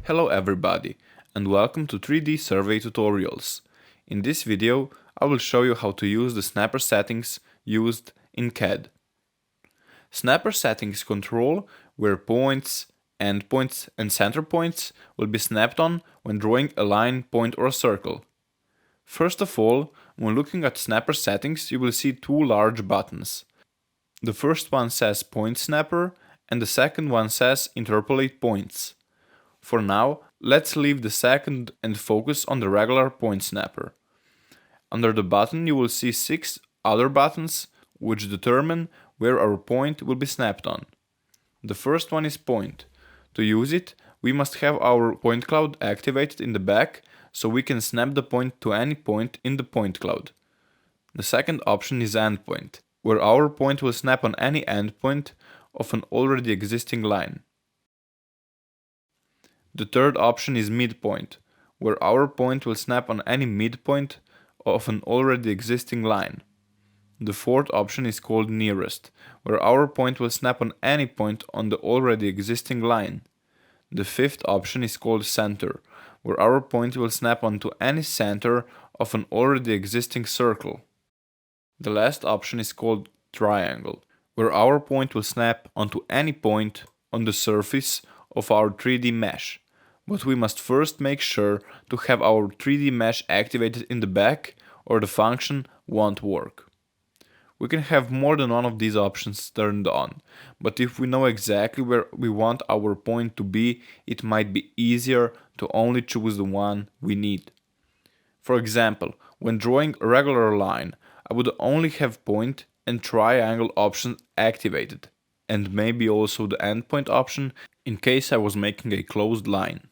Hello everybody, and welcome to 3Dsurvey tutorials. In this video, I will show you how to use the snapper settings used in CAD. Snapper settings control where points, endpoints and center points will be snapped on when drawing a line, point or a circle. First of all, when looking at snapper settings, you will see two large buttons. The first one says Point Snapper and the second one says Interpolate Points. For now, let's leave the second and focus on the regular point snapper. Under the button you will see 6 other buttons which determine where our point will be snapped on. The first one is Point. To use it, we must have our point cloud activated in the back so we can snap the point to any point in the point cloud. The second option is Endpoint, where our point will snap on any endpoint of an already existing line. The third option is Midpoint, where our point will snap on any midpoint of an already existing line. The fourth option is called Nearest, where our point will snap on any point on the already existing line. The fifth option is called Center, where our point will snap onto any center of an already existing circle. The last option is called Triangle, where our point will snap onto any point on the surface of our 3D mesh. But we must first make sure to have our 3D mesh activated in the back or the function won't work. We can have more than one of these options turned on, but if we know exactly where we want our point to be, it might be easier to only choose the one we need. For example, when drawing a regular line, I would only have point and triangle options activated, and maybe also the endpoint option in case I was making a closed line.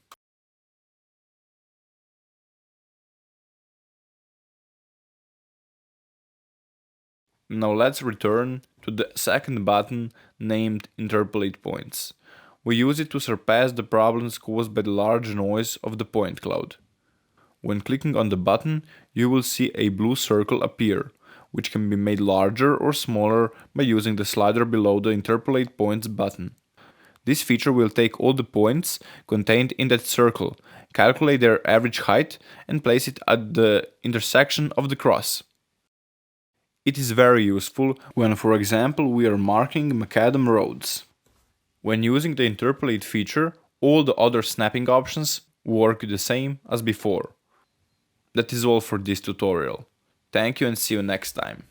Now let's return to the second button named Interpolate Points. We use it to surpass the problems caused by the large noise of the point cloud. When clicking on the button, you will see a blue circle appear, which can be made larger or smaller by using the slider below the Interpolate Points button. This feature will take all the points contained in that circle, calculate their average height and place it at the intersection of the cross. It is very useful when, for example, we are marking macadam roads. When using the Interpolate feature, all the other snapping options work the same as before. That is all for this tutorial. Thank you and see you next time.